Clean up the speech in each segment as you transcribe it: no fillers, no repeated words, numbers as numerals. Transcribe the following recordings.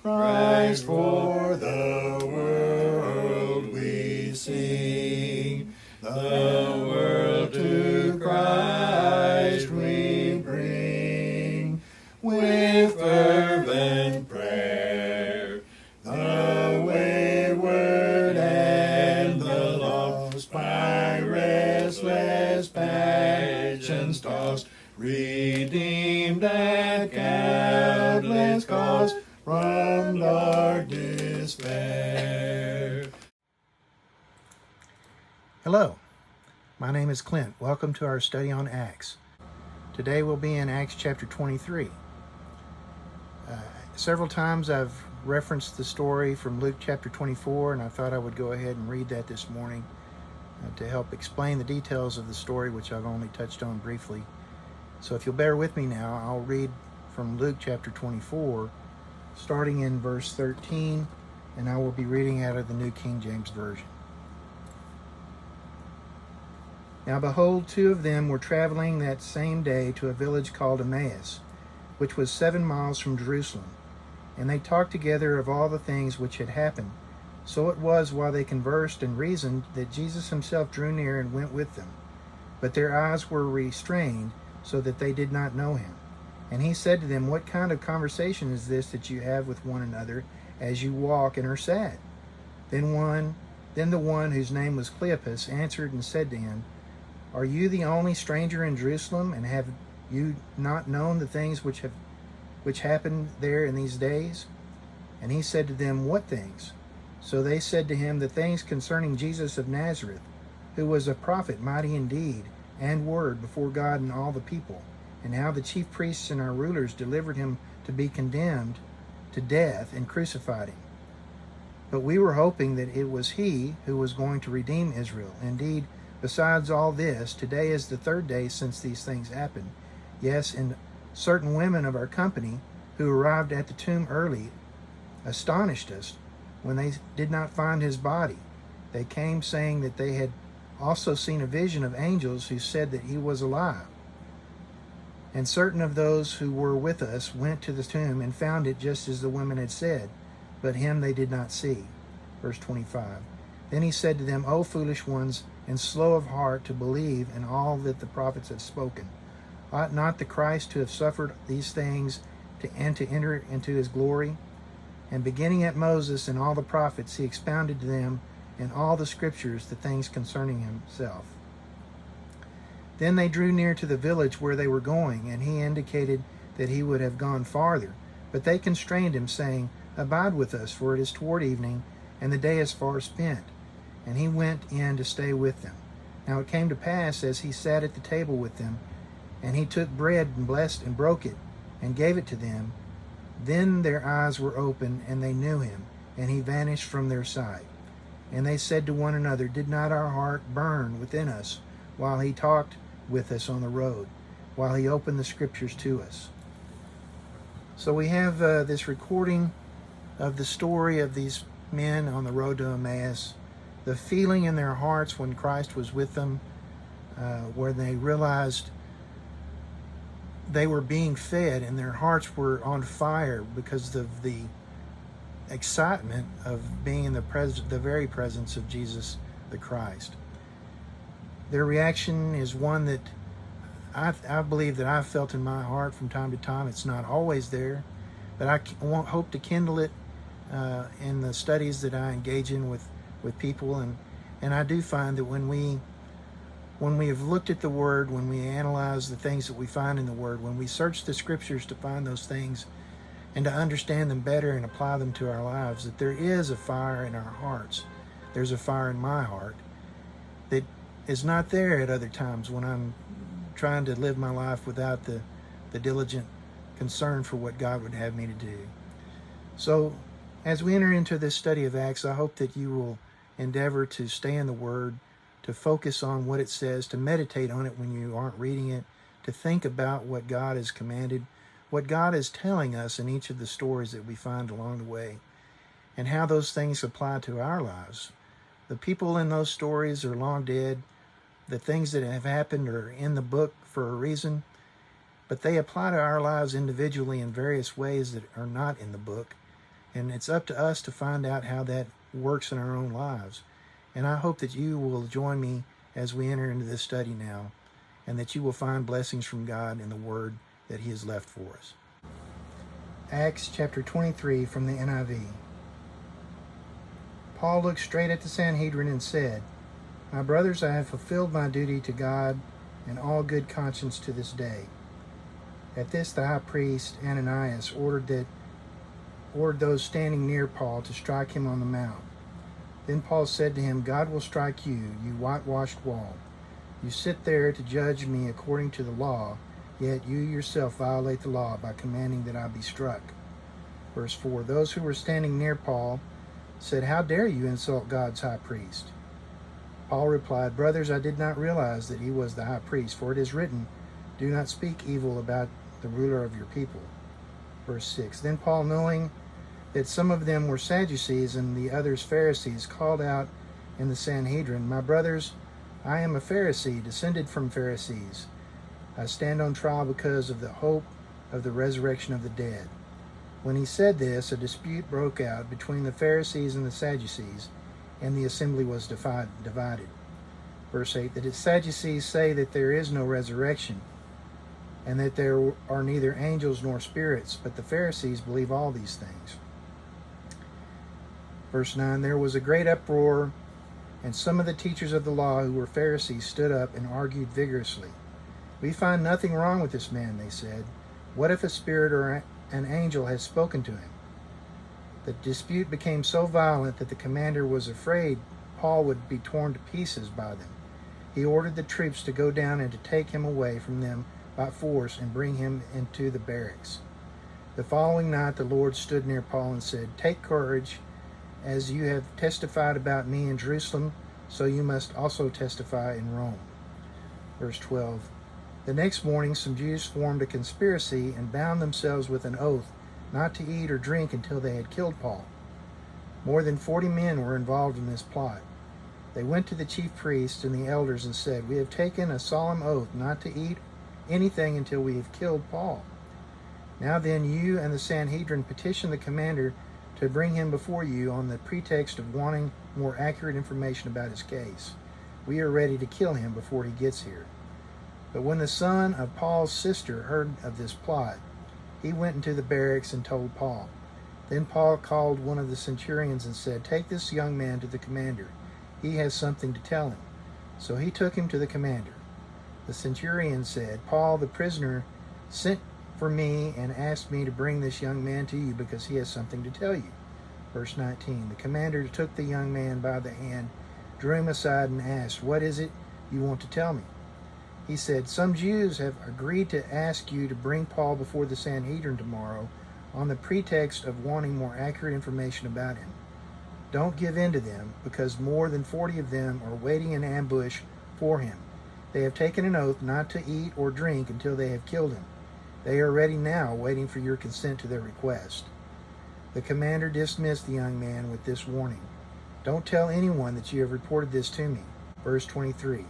Christ for the world we sing, the world to Christ we bring, with fervent prayer, the wayward and the lost by restless passions tossed, redeemed at countless cost from dark despair. Hello, my name is Clint. Welcome to our study on Acts. Today we'll be in Acts chapter 23. Several times I've referenced the story from Luke chapter 24, and I thought I would go ahead and read that this morning to help explain the details of the story, which I've only touched on briefly. So if you'll bear with me now, I'll read from Luke chapter 24, starting in verse 13, and I will be reading out of the New King James Version. Now behold, two of them were traveling that same day to a village called Emmaus, which was 7 miles from Jerusalem. And they talked together of all the things which had happened. So it was, while they conversed and reasoned, that Jesus himself drew near and went with them. But their eyes were restrained, so that they did not know him. And he said to them, What kind of conversation is this that you have with one another as you walk and are sad? Then the one whose name was Cleopas answered and said to him, Are you the only stranger in Jerusalem, and have you not known the things which happened there in these days? And he said to them, What things? So they said to him, The things concerning Jesus of Nazareth, who was a prophet, mighty in deed and word before God and all the people, and how the chief priests and our rulers delivered him to be condemned to death and crucified him. But we were hoping that it was he who was going to redeem Israel. Indeed, besides all this, today is the 3rd day since these things happened. Yes, and certain women of our company who arrived at the tomb early astonished us when they did not find his body. They came saying that they had also seen a vision of angels who said that he was alive. And certain of those who were with us went to the tomb and found it just as the women had said, but him they did not see. Verse 25. Then he said to them, O foolish ones, and slow of heart to believe in all that the prophets have spoken. Ought not the Christ to have suffered these things and to enter into his glory? And beginning at Moses and all the prophets, he expounded to them in all the scriptures the things concerning himself. Then they drew near to the village where they were going, and he indicated that he would have gone farther. But they constrained him, saying, Abide with us, for it is toward evening, and the day is far spent. And he went in to stay with them. Now it came to pass, as he sat at the table with them, and he took bread and blessed and broke it, and gave it to them. Then their eyes were opened, and they knew him, and he vanished from their sight. And they said to one another, Did not our heart burn within us while he talked with us on the road, while he opened the scriptures to us? So we have this recording of the story of these men on the road to Emmaus, the feeling in their hearts when Christ was with them, where they realized they were being fed and their hearts were on fire because of the excitement of being in the very presence of Jesus the Christ. Their reaction is one that I believe that I've felt in my heart from time to time. It's not always there, but I hope to kindle it in the studies that I engage in with people. And I do find that when we have looked at the Word, when we analyze the things that we find in the Word, when we search the Scriptures to find those things and to understand them better and apply them to our lives, that there is a fire in our hearts. There's a fire in my heart that is not there at other times when I'm trying to live my life without the diligent concern for what God would have me to do. So as we enter into this study of Acts, I hope that you will endeavor to stay in the Word, to focus on what it says, to meditate on it when you aren't reading it, to think about what God has commanded, what God is telling us in each of the stories that we find along the way, and how those things apply to our lives. The people in those stories are long dead. The things that have happened are in the book for a reason, but they apply to our lives individually in various ways that are not in the book. And it's up to us to find out how that works in our own lives. And I hope that you will join me as we enter into this study now, and that you will find blessings from God in the Word that He has left for us. Acts chapter 23 from the NIV. Paul looked straight at the Sanhedrin and said, "My brothers, I have fulfilled my duty to God in all good conscience to this day." At this the high priest Ananias ordered those standing near Paul to strike him on the mouth. Then Paul said to him, "God will strike you, you whitewashed wall. You sit there to judge me according to the law, yet you yourself violate the law by commanding that I be struck." Verse 4, those who were standing near Paul said, "How dare you insult God's high priest?" Paul replied, "Brothers, I did not realize that he was the high priest, for it is written, 'Do not speak evil about the ruler of your people.'" Verse 6, then Paul, knowing that some of them were Sadducees and the others Pharisees, called out in the Sanhedrin, "My brothers, I am a Pharisee, descended from Pharisees. I stand on trial because of the hope of the resurrection of the dead." When he said this, a dispute broke out between the Pharisees and the Sadducees, and the assembly was divided. Verse 8, the Sadducees say that there is no resurrection, and that there are neither angels nor spirits, but the Pharisees believe all these things. Verse 9, there was a great uproar, and some of the teachers of the law who were Pharisees stood up and argued vigorously. "We find nothing wrong with this man," they said. "What if a spirit or an angel has spoken to him?" The dispute became so violent that the commander was afraid Paul would be torn to pieces by them. He ordered the troops to go down and to take him away from them by force and bring him into the barracks. The following night the Lord stood near Paul and said, "Take courage. As you have testified about me in Jerusalem, so you must also testify in Rome." Verse 12. The next morning some Jews formed a conspiracy and bound themselves with an oath not to eat or drink until they had killed Paul. More than 40 men were involved in this plot. They went to the chief priests and the elders and said, "We have taken a solemn oath not to eat anything until we have killed Paul. Now then, you and the Sanhedrin petition the commander to bring him before you on the pretext of wanting more accurate information about his case. We are ready to kill him before he gets here." But when the son of Paul's sister heard of this plot, he went into the barracks and told Paul. Then Paul called one of the centurions and said, "Take this young man to the commander. He has something to tell him." So he took him to the commander. The centurion said, "Paul, the prisoner, sent for me and asked me to bring this young man to you because he has something to tell you." Verse 19, the commander took the young man by the hand, drew him aside and asked, "What is it you want to tell me?" He said, "Some Jews have agreed to ask you to bring Paul before the Sanhedrin tomorrow on the pretext of wanting more accurate information about him. Don't give in to them, because more than 40 of them are waiting in ambush for him. They have taken an oath not to eat or drink until they have killed him. They are ready now, waiting for your consent to their request." The commander dismissed the young man with this warning: "Don't tell anyone that you have reported this to me." Verse 23.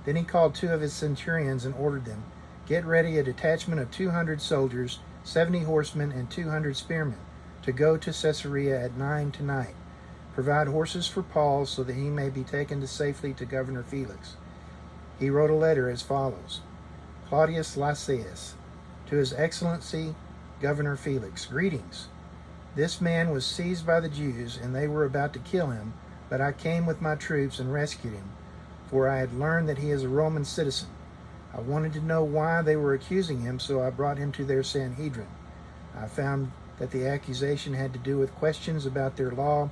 Then he called 2 of his centurions and ordered them, "Get ready a detachment of 200 soldiers, 70 horsemen, and 200 spearmen, to go to Caesarea at 9 tonight. Provide horses for Paul so that he may be taken safely to Governor Felix." He wrote a letter as follows: Claudius Lysias, to His Excellency Governor Felix, greetings. This man was seized by the Jews, and they were about to kill him, but I came with my troops and rescued him, for I had learned that he is a Roman citizen. I wanted to know why they were accusing him, so I brought him to their Sanhedrin. I found that the accusation had to do with questions about their law,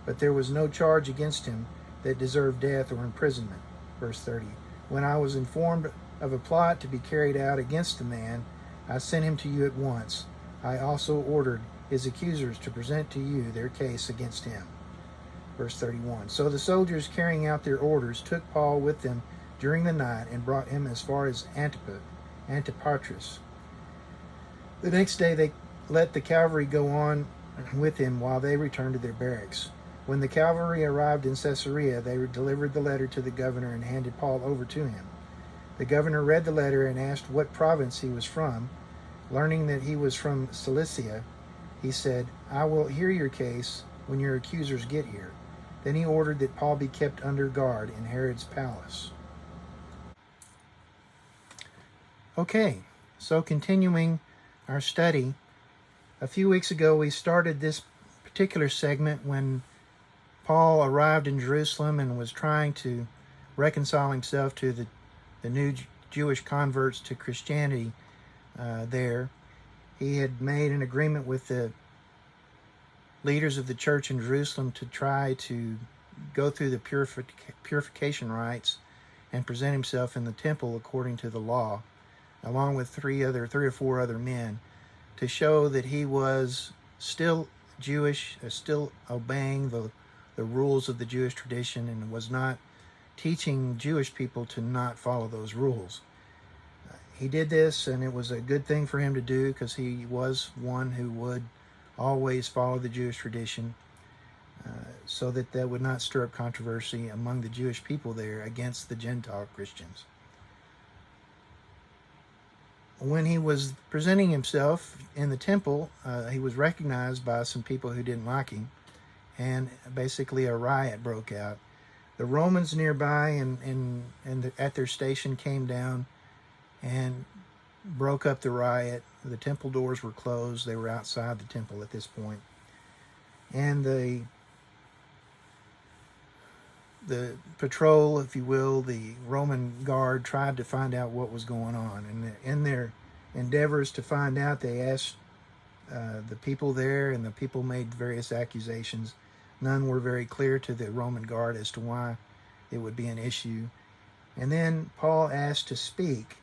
but there was no charge against him that deserved death or imprisonment. Verse 30. When I was informed of a plot to be carried out against the man, I sent him to you at once. I also ordered his accusers to present to you their case against him. Verse 31. So the soldiers, carrying out their orders, took Paul with them during the night and brought him as far as Antipatris. The next day they let the cavalry go on with him while they returned to their barracks. When the cavalry arrived in Caesarea, they delivered the letter to the governor and handed Paul over to him. The governor read the letter and asked what province he was from. Learning that he was from Cilicia, he said, "I will hear your case when your accusers get here." Then he ordered that Paul be kept under guard in Herod's palace. Okay, so continuing our study, a few weeks ago we started this particular segment when Paul arrived in Jerusalem and was trying to reconcile himself to the new Jewish converts to Christianity there. He had made an agreement with the leaders of the church in Jerusalem to try to go through the purification rites and present himself in the temple according to the law, along with three or four other men, to show that he was still Jewish, still obeying the rules of the Jewish tradition, and was not teaching Jewish people to not follow those rules. He did this, and it was a good thing for him to do, because he was one who would always follow the Jewish tradition, so that would not stir up controversy among the Jewish people there against the Gentile Christians. When he was presenting himself in the temple, he was recognized by some people who didn't like him, and basically a riot broke out. The Romans nearby and at their station came down and broke up the riot. The temple doors were closed. They were outside the temple at this point. And the patrol, if you will, the Roman guard, tried to find out what was going on. And in their endeavors to find out, they asked the people there, and the people made various accusations. None were very clear to the Roman guard as to why it would be an issue. And then Paul asked to speak.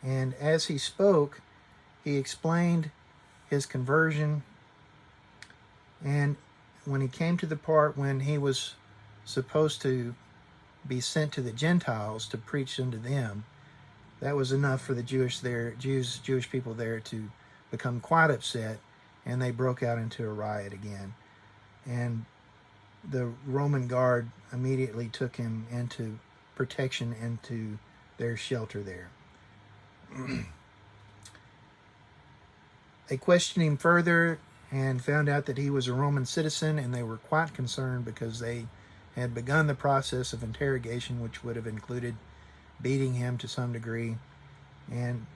And as he spoke, he explained his conversion. And when he came to the part when he was supposed to be sent to the Gentiles to preach unto them, that was enough for the Jewish people there to become quite upset, and they broke out into a riot again. And the Roman guard immediately took him into protection, into their shelter there. They questioned him further and found out that he was a Roman citizen, and they were quite concerned because they had begun the process of interrogation, which would have included beating him to some degree. And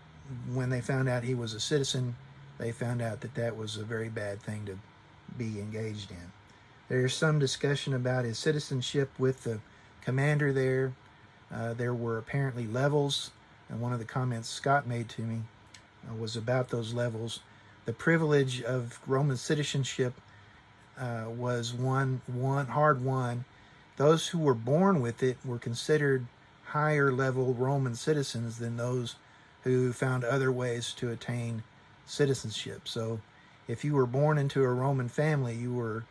when they found out he was a citizen, they found out that that was a very bad thing to be engaged in. There's some discussion about his citizenship with the commander there. There were apparently levels, and one of the comments Scott made to me was about those levels. The privilege of Roman citizenship was one hard won. Those who were born with it were considered higher level Roman citizens than those who found other ways to attain citizenship. So if you were born into a Roman family, you were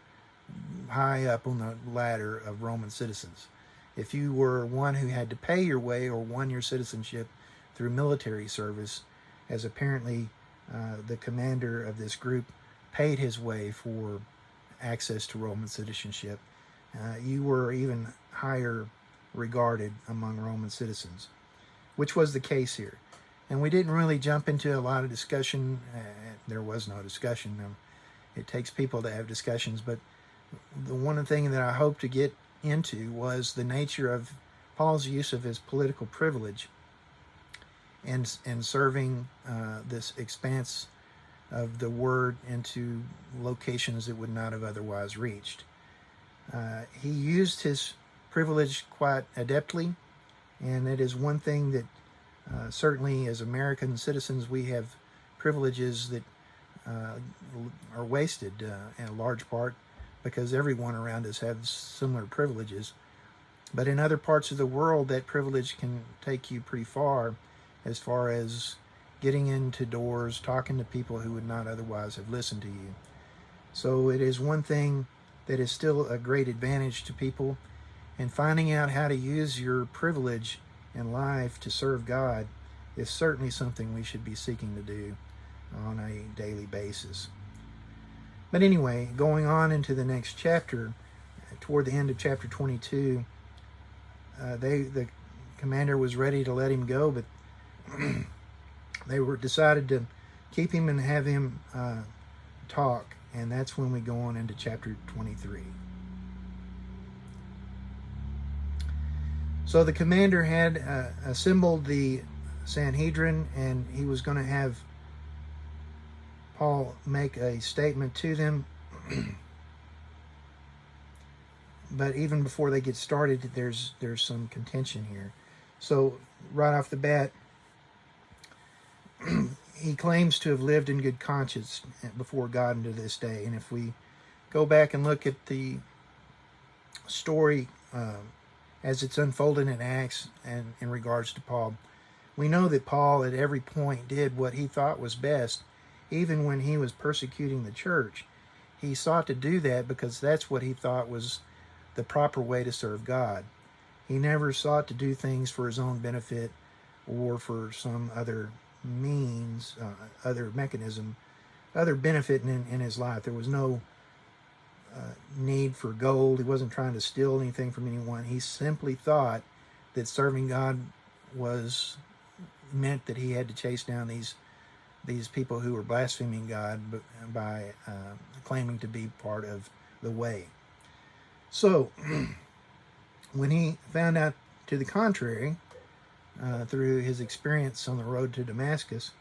high up on the ladder of Roman citizens. If you were one who had to pay your way or won your citizenship through military service, as apparently the commander of this group paid his way for access to Roman citizenship, you were even higher regarded among Roman citizens, which was the case here. And we didn't really jump into a lot of discussion. There was no discussion. It takes people to have discussions, but the one thing that I hope to get into was the nature of Paul's use of his political privilege and serving this expanse of the word into locations it would not have otherwise reached. He used his privilege quite adeptly, and it is one thing that certainly as American citizens we have privileges that are wasted in a large part because everyone around us has similar privileges. But in other parts of the world, that privilege can take you pretty far as getting into doors, talking to people who would not otherwise have listened to you. So it is one thing that is still a great advantage to people, and finding out how to use your privilege in life to serve God is certainly something we should be seeking to do on a daily basis. But anyway, going on into the next chapter, toward the end of chapter 22, the commander was ready to let him go, but they decided to keep him and have him talk, and that's when we go on into chapter 23. So the commander had assembled the Sanhedrin, and he was going to have Paul make a statement to them. But even before they get started, there's some contention here. So right off the bat, he claims to have lived in good conscience before God into this day. And if we go back and look at the story as it's unfolded in Acts and in regards to Paul, we know that Paul at every point did what he thought was best. Even when he was persecuting the church, he sought to do that because that's what he thought was the proper way to serve God. He never sought to do things for his own benefit or for some other means, other mechanism, other benefit in his life. There was no need for gold. He wasn't trying to steal anything from anyone. He simply thought that serving God meant that he had to chase down these people who were blaspheming God by claiming to be part of the way. So, when he found out to the contrary, through his experience on the road to Damascus,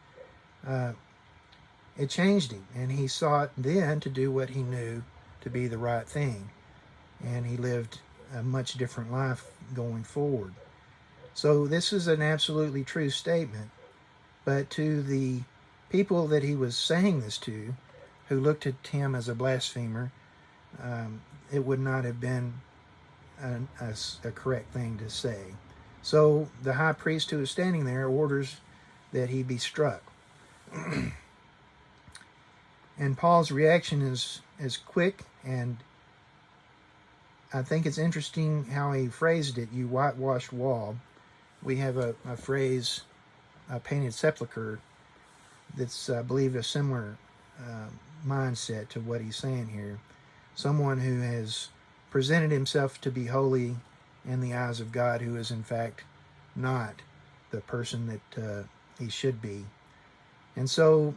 it changed him, and he sought then to do what he knew to be the right thing, and he lived a much different life going forward. So this is an absolutely true statement, but to the people that he was saying this to, who looked at him as a blasphemer, it would not have been a correct thing to say. So the high priest who was standing there orders that he be struck. And Paul's reaction is quick, and I think it's interesting how he phrased it. You whitewashed wall. We have a phrase, a painted sepulcher, that's, I believe, a similar mindset to what he's saying here. Someone who has presented himself to be holy in the eyes of God, who is in fact not the person that he should be. And so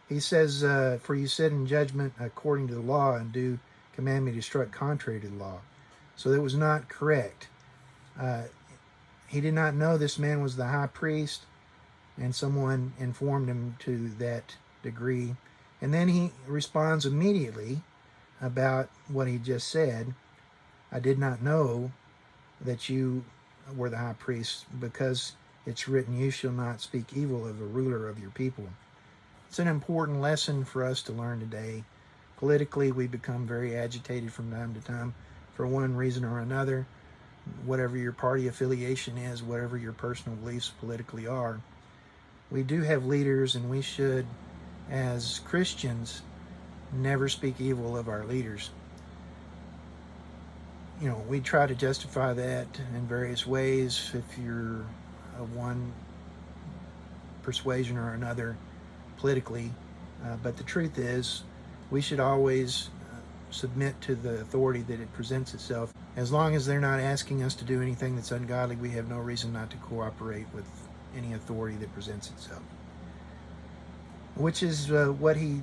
he says, for you sit in judgment according to the law, and do command me to strike contrary to the law. So that was not correct. He did not know this man was the high priest, and someone informed him to that degree. And then he responds immediately about what he just said. I did not know that you were the high priest, because it's written, you shall not speak evil of the ruler of your people. It's an important lesson for us to learn today. Politically, we become very agitated from time to time for one reason or another. Whatever your party affiliation is, whatever your personal beliefs politically are, we do have leaders, and we should, as Christians, never speak evil of our leaders. You know, we try to justify that in various ways if you're of one persuasion or another politically, but the truth is we should always submit to the authority that it presents itself. As long as they're not asking us to do anything that's ungodly, we have no reason not to cooperate with any authority that presents itself, which is what he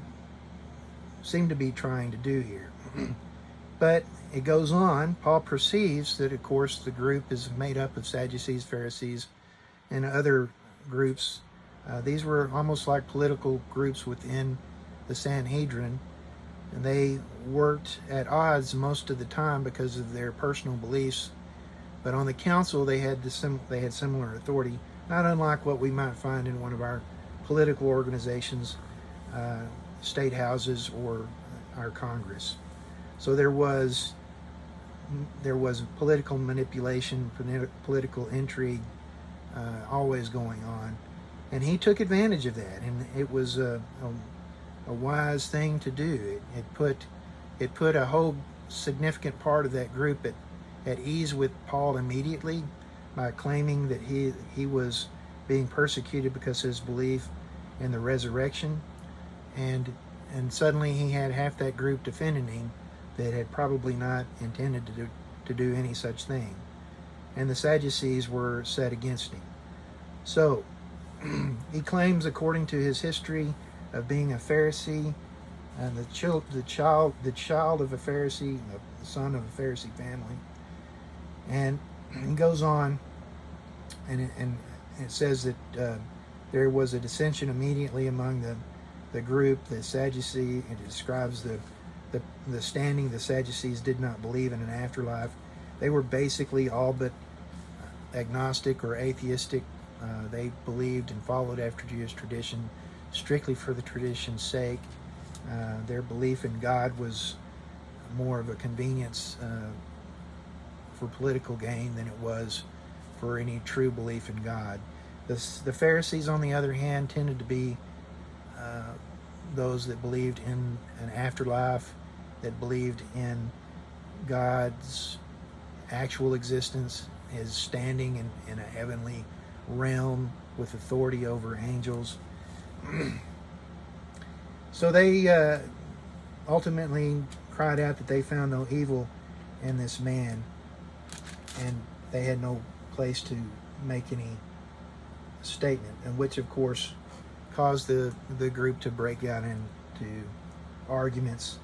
seemed to be trying to do here. But it goes on. Paul perceives that, of course, the group is made up of Sadducees, Pharisees, and other groups. These were almost like political groups within the Sanhedrin, and they worked at odds most of the time because of their personal beliefs. But on the council, they had similar authority, not unlike what we might find in one of our political organizations, state houses, or our Congress. So there was political manipulation, political intrigue, always going on, and he took advantage of that, and it was a wise thing to do. It put a whole significant part of that group at ease with Paul immediately by claiming that he was being persecuted because of his belief in the resurrection, and suddenly he had half that group defending him that had probably not intended to do any such thing, and the Sadducees were set against him. So he claims, according to his history of being a Pharisee, and the child of a Pharisee, the son of a Pharisee family. And it goes on, and it says that there was a dissension immediately among the group, the Sadducee. It describes the standing. The Sadducees did not believe in an afterlife. They were basically all but agnostic or atheistic. They believed and followed after Jewish tradition strictly for the tradition's sake. Their belief in God was more of a convenience for political gain than it was for any true belief in God. The Pharisees, on the other hand, tended to be those that believed in an afterlife, that believed in God's actual existence, his standing in a heavenly realm with authority over angels. So they ultimately cried out that they found no evil in this man, and they had no place to make any statement, and which of course caused the group to break out into arguments.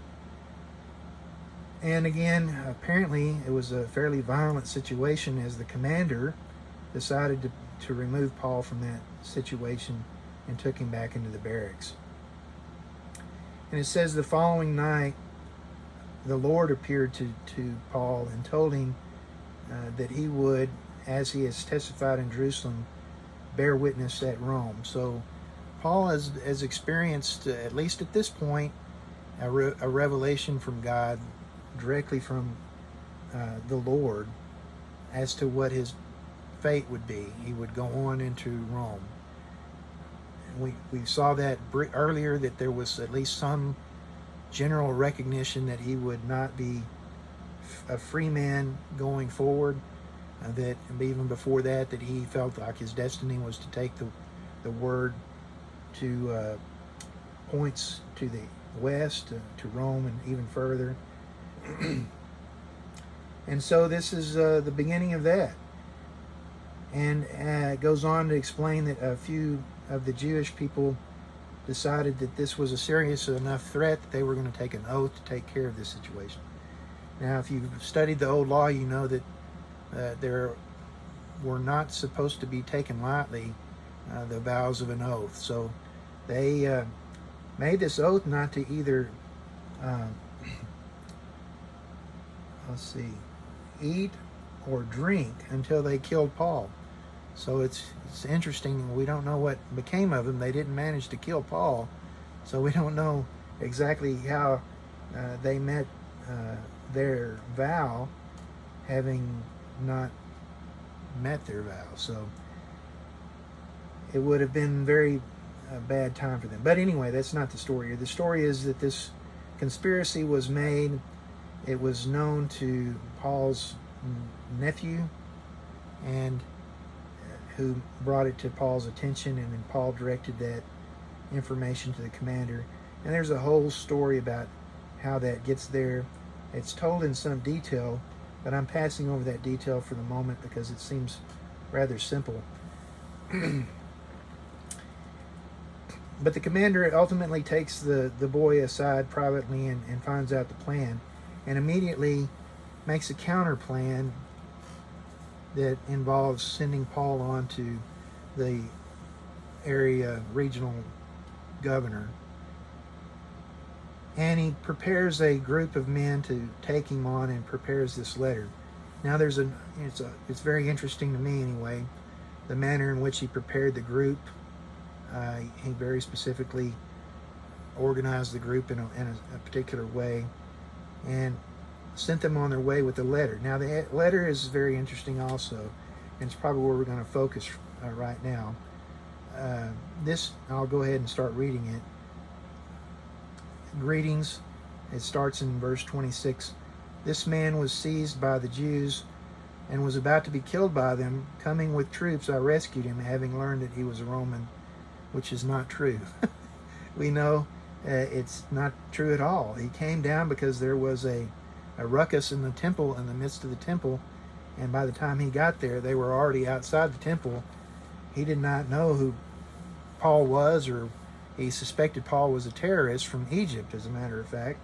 And again, apparently it was a fairly violent situation, as the commander decided to remove Paul from that situation and took him back into the barracks. And it says the following night, the Lord appeared to Paul and told him that he would, as he has testified in Jerusalem, bear witness at Rome. So Paul has experienced, at least at this point, a revelation from God, directly from the Lord, as to what his fate would be. He would go on into Rome. We saw that earlier, that there was at least some general recognition that he would not be a free man going forward, that even before that he felt like his destiny was to take the word to points to the west, to Rome, and even further. And so this is the beginning of that. And it goes on to explain that a few of the Jewish people decided that this was a serious enough threat that they were going to take an oath to take care of this situation. Now, if you've studied the old law, you know that there were not supposed to be taken lightly, the vows of an oath. So they made this oath not to either eat or drink until they killed Paul. So it's interesting. We don't know what became of him. They didn't manage to kill Paul, so we don't know exactly how they met their vow, having not met their vow. So it would have been very bad time for them. But anyway, that's not the story here. The story is that this conspiracy was made. It was known to Paul's nephew, and who brought it to Paul's attention, and then Paul directed that information to the commander. And there's a whole story about how that gets there. It's told in some detail, but I'm passing over that detail for the moment because it seems rather simple. But the commander ultimately takes the boy aside privately and finds out the plan, and immediately makes a counter plan that involves sending Paul on to the area regional governor. And he prepares a group of men to take him on, and prepares this letter. Now it's very interesting to me anyway, the manner in which he prepared the group. He very specifically organized the group in a particular way, and sent them on their way with the letter. Now the letter is very interesting also, and it's probably where we're going to focus right now. I'll go ahead and start reading it. Greetings. It starts in verse 26. This man was seized by the Jews and was about to be killed by them. Coming with troops, I rescued him, having learned that he was a Roman, which is not true. We know it's not true at all. He came down because there was a ruckus in the temple, in the midst of the temple, and by the time he got there, they were already outside the temple. He did not know who Paul was, or He suspected Paul was a terrorist from Egypt, as a matter of fact.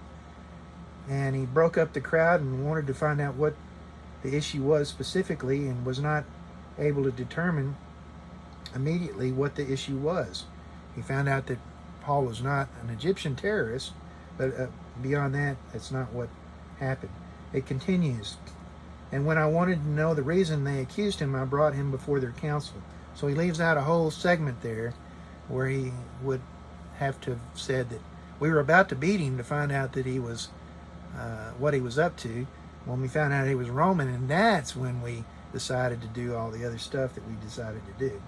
And he broke up the crowd and wanted to find out what the issue was specifically, and was not able to determine immediately what the issue was. He found out that Paul was not an Egyptian terrorist, but beyond that, that's not what happened. It continues. And when I wanted to know the reason they accused him, I brought him before their council. So he leaves out a whole segment there where he would have to have said that we were about to beat him to find out that he was what he was up to, when we found out he was Roman, and that's when we decided to do all the other stuff that we decided to do.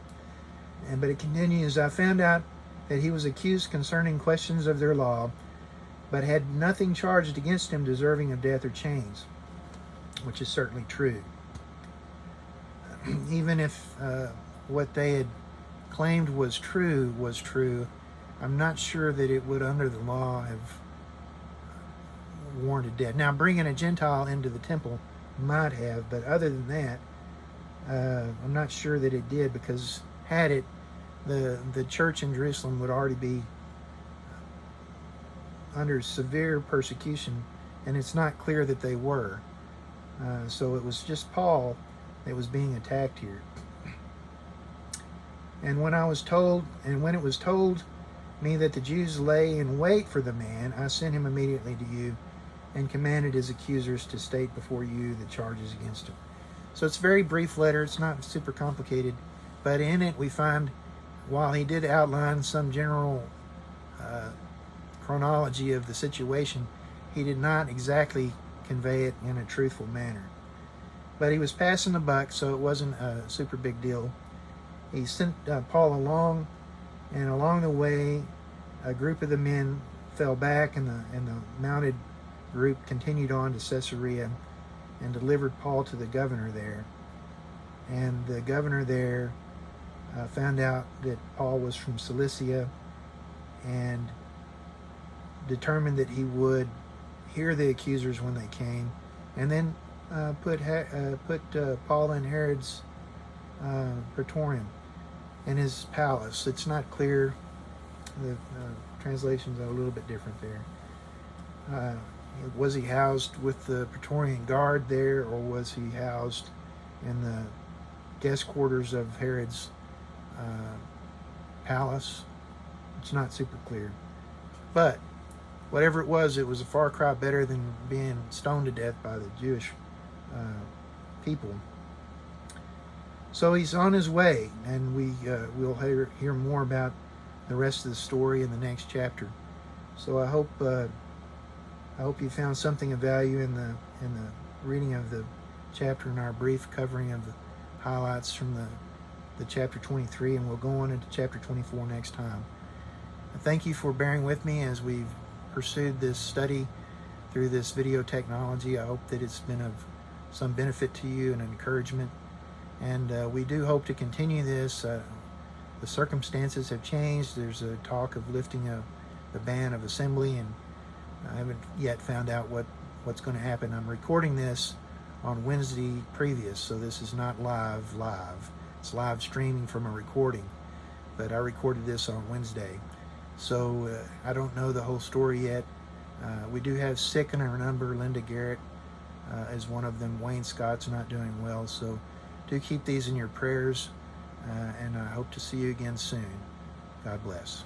But it continues, I found out that he was accused concerning questions of their law, but had nothing charged against him deserving of death or chains, which is certainly true. Even if what they had claimed was true, I'm not sure that it would, under the law, have warranted death. Now, bringing a Gentile into the temple might have, but other than that, I'm not sure that it did, because had it, the church in Jerusalem would already be under severe persecution, and it's not clear that they were. So it was just Paul that was being attacked here. And when it was told me that the Jews lay in wait for the man, I sent him immediately to you and commanded his accusers to state before you the charges against him. So it's a very brief letter. It's not super complicated, but in it we find, while he did outline some general chronology of the situation, he did not exactly convey it in a truthful manner. But he was passing the buck, so it wasn't a super big deal. He sent Paul along, and along the way, a group of the men fell back, and the mounted group continued on to Caesarea and delivered Paul to the governor there. And the governor there found out that Paul was from Cilicia, and determined that he would hear the accusers when they came, and then put Paul in Herod's praetorium, in his palace. It's not clear. The translations are a little bit different there. Was he housed with the Praetorian Guard there, or was he housed in the guest quarters of Herod's palace? It's not super clear. But whatever it was a far cry better than being stoned to death by the Jewish people. So he's on his way, and we'll hear more about the rest of the story in the next chapter. So I hope you found something of value in the reading of the chapter, and our brief covering of the highlights from the chapter 23, and we'll go on into chapter 24 next time. Thank you for bearing with me as we've pursued this study through this video technology. I hope that it's been of some benefit to you and encouragement, and we do hope to continue this. The circumstances have changed. There's a talk of lifting the ban of assembly, and I haven't yet found out what's going to happen. I'm recording this on Wednesday previous, so this is not live. It's live streaming from a recording, but I recorded this on Wednesday. So I don't know the whole story yet. We do have sick in our number. Linda Garrett is one of them. Wayne Scott's not doing well, so do keep these in your prayers, and I hope to see you again soon. God bless.